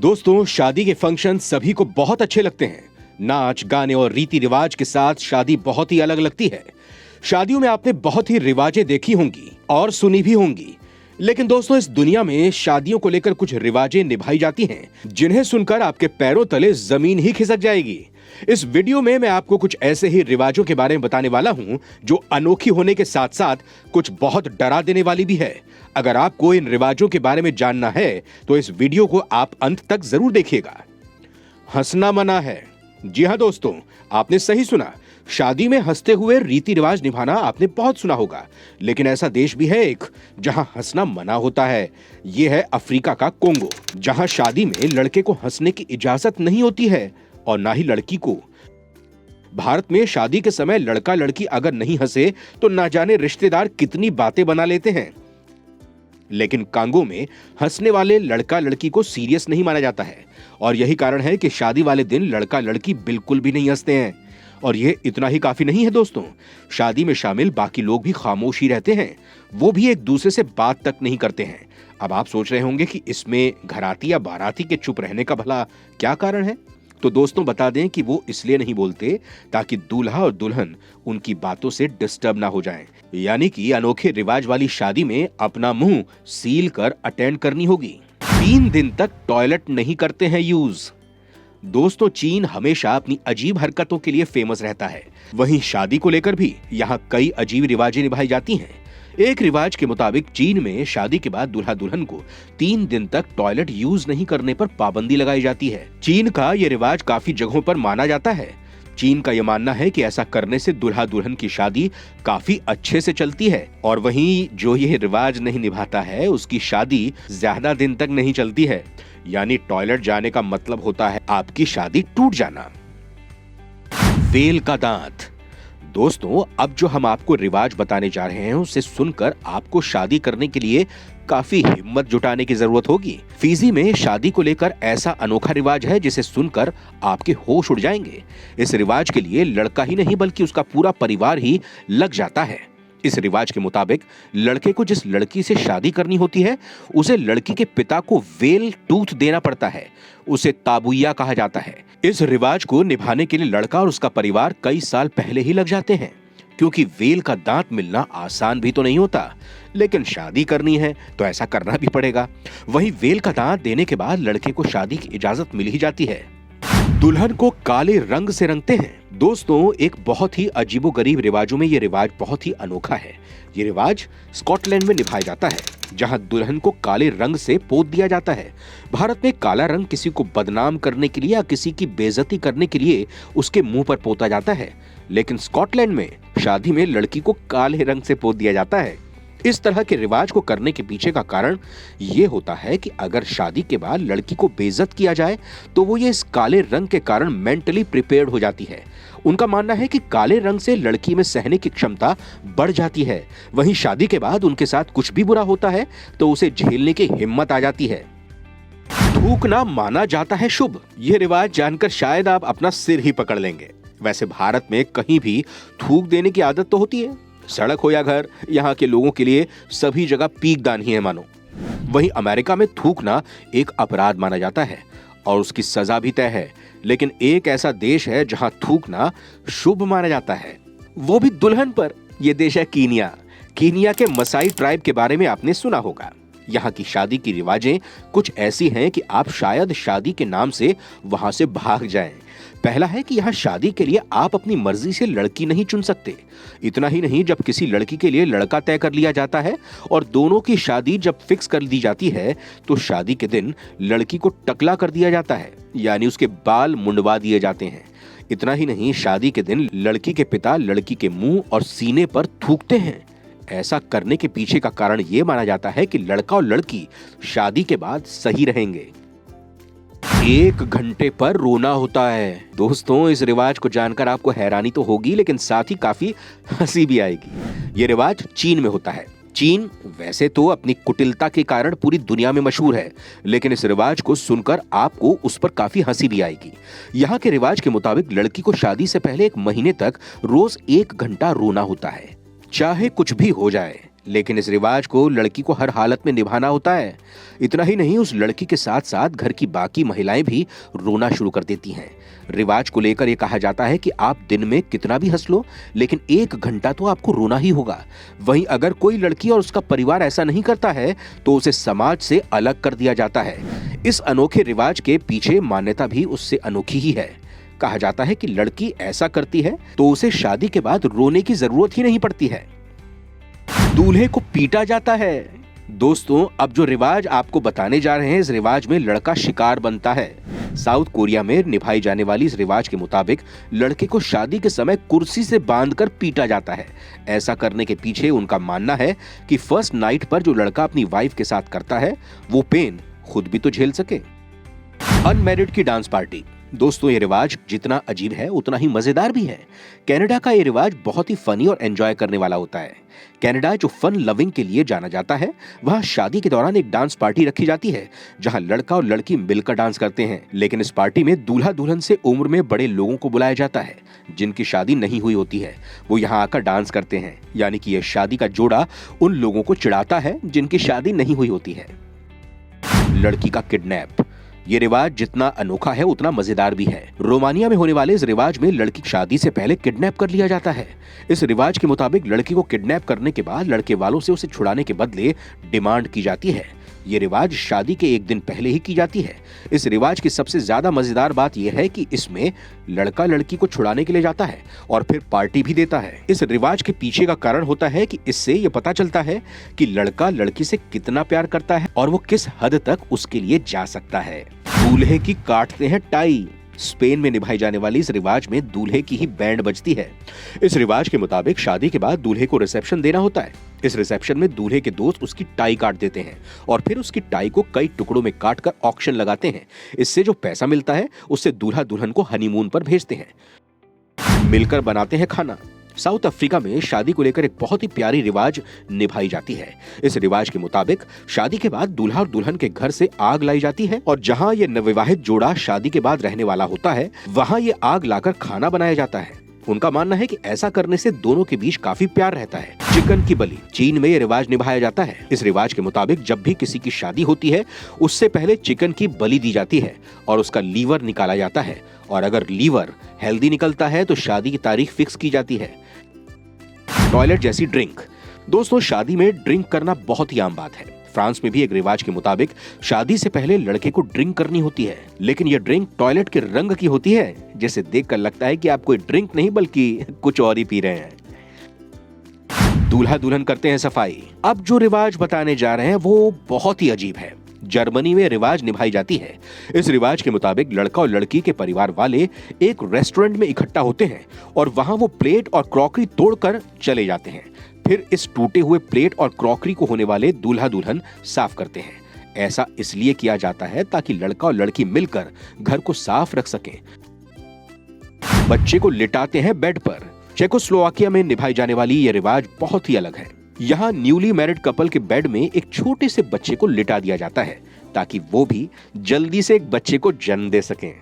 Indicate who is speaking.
Speaker 1: दोस्तों, शादी के फंक्शन सभी को बहुत अच्छे लगते हैं। नाच गाने और रीति रिवाज के साथ शादी बहुत ही अलग लगती है। शादियों में आपने बहुत ही रिवाजें देखी होंगी और सुनी भी होंगी, लेकिन दोस्तों इस दुनिया में शादियों को लेकर कुछ रिवाजें निभाई जाती हैं जिन्हें सुनकर आपके पैरों तले जमीन ही खिसक जाएगी। इस वीडियो में मैं आपको कुछ ऐसे ही रिवाजों के बारे में बताने वाला हूं जो अनोखी होने के साथ साथ कुछ बहुत डरा देने वाली भी है। अगर आपको इन रिवाजों के बारे में जानना है तो इस वीडियो को आप अंत तक जरूर देखिएगा। हंसना मना है। जी हां दोस्तों, आपने सही सुना। शादी में हंसते हुए रीति रिवाज निभाना आपने बहुत सुना होगा, लेकिन ऐसा देश भी है एक जहां हंसना मना होता है। यह है अफ्रीका का कोंगो, जहां शादी में लड़के को हंसने की इजाजत नहीं होती है और ना ही लड़की को। भारत में शादी के समय लड़का लड़की अगर नहीं हंसे तो ना जाने रिश्तेदार कितनी बातें बना लेते हैं। लेकिन कांगो में हंसने वाले लड़का लड़की को सीरियस नहीं माना जाता है और यही कारण है कि शादी वाले दिन लड़का लड़की बिल्कुल भी नहीं हंसते हैं। और यह इतना ही काफी नहीं है दोस्तों, शादी में शामिल बाकी लोग भी खामोश ही रहते हैं। वो भी एक दूसरे से बात तक नहीं करते हैं। अब आप सोच रहे होंगे कि इसमें घराती या बाराती के चुप रहने का भला क्या कारण है? तो दोस्तों बता दें कि वो इसलिए नहीं बोलते ताकि दूल्हा और दुल्हन उनकी बातों से डिस्टर्ब ना हो जाएं। यानी कि अनोखे रिवाज वाली शादी में अपना मुंह सील कर अटेंड करनी होगी। 3 दिन तक टॉयलेट नहीं करते हैं यूज। दोस्तों, चीन हमेशा अपनी अजीब हरकतों के लिए फेमस रहता है। वहीं शादी को लेकर भी यहाँ कई अजीब रिवाजें निभाई जाती हैं। एक रिवाज के मुताबिक चीन में शादी के बाद दूल्हा दुल्हन को 3 दिन तक टॉयलेट यूज नहीं करने पर पाबंदी लगाई जाती है। चीन का ये रिवाज काफी जगहों पर माना जाता है। चीन का यह मानना है कि ऐसा करने से दूल्हा दुल्हन की शादी काफी अच्छे से चलती है और वहीं जो ये रिवाज नहीं निभाता है उसकी शादी ज्यादा दिन तक नहीं चलती है। यानी टॉयलेट जाने का मतलब होता है आपकी शादी टूट जाना। वेल का दांत। दोस्तों, अब जो हम आपको रिवाज बताने जा रहे हैं उसे सुनकर आपको शादी करने के लिए काफी हिम्मत जुटाने की जरूरत होगी। फिजी में शादी को लेकर ऐसा अनोखा रिवाज है जिसे सुनकर आपके होश उड़ जाएंगे। इस रिवाज के लिए लड़का ही नहीं बल्कि उसका पूरा परिवार ही लग जाता है। इस रिवाज के मुताबिक लड़के को जिस लड़की से शादी करनी होती है उसे लड़की के पिता को वेल टूथ देना पड़ता है। उसे ताबुइया कहा जाता है। इस रिवाज को निभाने के लिए लड़का और उसका परिवार कई साल पहले ही लग जाते हैं, क्योंकि वेल का दांत मिलना आसान भी तो नहीं होता, लेकिन शादी करनी है तो ऐसा करना भी पड़ेगा। वहीं वेल का दांत देने के बाद लड़के को शादी की इजाजत मिल ही जाती है। दुल्हन को काले रंग से रंगते हैं। दोस्तों, एक बहुत ही अजीबोगरीब रिवाजों में ये रिवाज बहुत ही अनोखा है। ये रिवाज स्कॉटलैंड में निभाया जाता है, जहां दुल्हन को काले रंग से पोत दिया जाता है। भारत में काला रंग किसी को बदनाम करने के लिए या किसी की बेइज्जती करने के लिए उसके मुंह पर पोता जाता है, लेकिन स्कॉटलैंड में शादी में लड़की को काले रंग से पोत दिया जाता है। इस तरह के रिवाज को करने के पीछे का कारण ये होता है कि अगर शादी के बाद लड़की को बेइज्जत किया जाए तो वो ये इस काले रंग के कारण मेंटली प्रिपेयर्ड हो जाती है। उनका मानना है कि काले रंग से लड़की में सहने की क्षमता बढ़ जाती है। वहीं शादी के बाद उनके साथ कुछ भी बुरा होता है तो उसे झेलने की हिम्मत आ जाती है। थूकना माना जाता है शुभ। यह रिवाज जानकर शायद आप अपना सिर ही पकड़ लेंगे। वैसे भारत में कहीं भी थूक देने की आदत तो होती है। सड़क हो या घर, यहाँ के लोगों के लिए सभी जगह पीकदान ही है मानो। वहीं अमेरिका में थूकना एक अपराध माना जाता है और उसकी सजा भी तय है। लेकिन एक ऐसा देश है जहां थूकना शुभ माना जाता है, वो भी दुल्हन पर। यह देश है कीनिया। कीनिया के मसाई ट्राइब के बारे में आपने सुना होगा। यहाँ की शादी की रिवाजें कुछ ऐसी हैं कि आप शायद शादी के नाम से वहां से भाग जाएं। पहला है कि यहाँ शादी के लिए आप अपनी मर्जी से लड़की नहीं चुन सकते। इतना ही नहीं, जब किसी लड़की के लिए लड़का तय कर लिया जाता है और दोनों की शादी जब फिक्स कर दी जाती है तो शादी के दिन लड़की को टकला कर दिया जाता है, यानी उसके बाल मुंडवा दिए जाते हैं। इतना ही नहीं, शादी के दिन लड़की के पिता लड़की के मुंह और सीने पर थूकते हैं। ऐसा करने के पीछे का कारण यह माना जाता है कि लड़का और लड़की शादी के बाद सही रहेंगे। 1 घंटे पर रोना होता है। दोस्तों, इस रिवाज को जानकर आपको हैरानी तो होगी, लेकिन साथ ही काफी हंसी भी आएगी। यह रिवाज चीन में होता है। चीन वैसे तो अपनी कुटिलता के कारण पूरी दुनिया में मशहूर है, लेकिन इस रिवाज को सुनकर आपको उस पर काफी हंसी भी आएगी। यहाँ के रिवाज के मुताबिक लड़की को शादी से पहले 1 महीने तक रोज 1 घंटा रोना होता है। चाहे कुछ भी हो जाए, लेकिन इस रिवाज को लड़की को हर हालत में निभाना होता है। इतना ही नहीं, उस लड़की के साथ साथ घर की बाकी महिलाएं भी रोना शुरू कर देती हैं। रिवाज को लेकर यह कहा जाता है कि आप दिन में कितना भी हंस लो, लेकिन 1 घंटा तो आपको रोना ही होगा। वहीं अगर कोई लड़की और उसका परिवार ऐसा नहीं करता है तो उसे समाज से अलग कर दिया जाता है। इस अनोखे रिवाज के पीछे मान्यता भी उससे अनोखी ही है। कहा जाता है कि लड़की ऐसा करती है तो उसे शादी के बाद रोने की जरूरत ही नहीं पड़ती है। दूल्हे को पीटा जाता है। दोस्तों, अब जो रिवाज आपको बताने जा रहे हैं, इस रिवाज में लड़का शिकार बनता है। साउथ कोरिया में निभाई जाने वाली इस रिवाज के मुताबिक लड़के को शादी के समय कुर्सी से बांधकर पीटा जाता है। ऐसा करने के पीछे उनका मानना है कि फर्स्ट नाइट पर जो लड़का अपनी वाइफ के साथ करता है वो पेन खुद भी तो झेल सके। अनमैरिड की डांस पार्टी। दोस्तों, ये रिवाज जितना अजीब है उतना ही मजेदार भी है। कनाडा का ये रिवाज बहुत ही फनी और एंजॉय करने वाला होता है। कनाडा जो फन लविंग के लिए जाना जाता है, वहाँ शादी के दौरान एक डांस पार्टी रखी जाती है जहाँ लड़का और लड़की मिलकर डांस करते हैं। लेकिन इस पार्टी में दूल्हा दुल्हन से उम्र में बड़े लोगों को बुलाया जाता है जिनकी शादी नहीं हुई होती है। वो यहाँ आकर डांस करते हैं, यानी कि यह शादी का जोड़ा उन लोगों को चिढ़ाता है जिनकी शादी नहीं हुई होती है। लड़की का किडनैप। ये रिवाज जितना अनोखा है उतना मजेदार भी है। रोमानिया में होने वाले इस रिवाज में लड़की शादी से पहले किडनैप कर लिया जाता है। इस रिवाज के मुताबिक लड़की को किडनैप करने के बाद लड़के वालों से उसे छुड़ाने के बदले डिमांड की जाती है। ये रिवाज शादी के 1 दिन पहले ही की जाती है। इस रिवाज की सबसे ज्यादा मजेदार बात यह है कि इसमें लड़का लड़की को छुड़ाने के लिए जाता है और फिर पार्टी भी देता है। इस रिवाज के पीछे का कारण होता है कि इससे यह पता चलता है कि लड़का लड़की से कितना प्यार करता है और वो किस हद तक उसके लिए जा सकता है। दूल्हे की काटते हैं टाई। स्पेन में निभाई जाने वाली इस रिवाज में दूल्हे की ही बैंड बजती है। इस रिवाज के मुताबिक शादी के बाद दूल्हे को रिसेप्शन देना होता है। इस रिसेप्शन में दूल्हे के दोस्त उसकी टाई काट देते हैं और फिर उसकी टाई को कई टुकड़ों में काटकर ऑक्शन लगाते हैं। इससे जो पैसा मिलता है उससे दूल्हा दुल्हन को हनीमून पर भेजते हैं। मिलकर बनाते हैं खाना। साउथ अफ्रीका में शादी को लेकर एक बहुत ही प्यारी रिवाज निभाई जाती है। इस रिवाज के मुताबिक शादी के बाद दूल्हा और दुल्हन के घर से आग लाई जाती है और जहां ये नवविवाहित जोड़ा शादी के बाद रहने वाला होता है वहां ये आग लाकर खाना बनाया जाता है। उनका मानना है कि ऐसा करने से दोनों के बीच काफी प्यार रहता है। चिकन की बलि। चीन में ये रिवाज निभाया जाता है। इस रिवाज के मुताबिक जब भी किसी की शादी होती है उससे पहले चिकन की बलि दी जाती है और उसका लीवर निकाला जाता है और अगर लीवर हेल्दी निकलता है तो शादी की तारीख फिक्स की जाती है। टॉयलेट जैसी ड्रिंक। दोस्तों, शादी में ड्रिंक करना बहुत ही आम बात है। फ्रांस में भी एक रिवाज के मुताबिक शादी से पहले लड़के को ड्रिंक करनी होती है, लेकिन यह ड्रिंक टॉयलेट के रंग की होती है जिसे देखकर लगता है कि आप कोई ड्रिंक नहीं बल्कि कुछ और ही पी रहे हैं। दूल्हा दुल्हन करते हैं सफाई। अब जो रिवाज बताने जा रहे हैं वो बहुत ही अजीब है। जर्मनी में रिवाज निभाई जाती है। इस रिवाज के मुताबिक लड़का और लड़की के परिवार वाले एक रेस्टोरेंट में इकट्ठा होते हैं और वहां वो प्लेट और क्रॉकरी तोड़कर चले जाते हैं। फिर इस टूटे हुए प्लेट और क्रॉकरी को होने वाले दूल्हा दुल्हन साफ करते हैं। ऐसा इसलिए किया जाता है ताकि लड़का और लड़की मिलकर घर को साफ रख सकें। बच्चे को लिटाते हैं बेड पर। चेकोस्लोवाकिया में निभाई जाने वाली यह रिवाज बहुत ही अलग है। यहाँ न्यूली मैरिड कपल के बेड में एक छोटे से बच्चे को लिटा दिया जाता है ताकि वो भी जल्दी से एक बच्चे को जन्म दे सकें।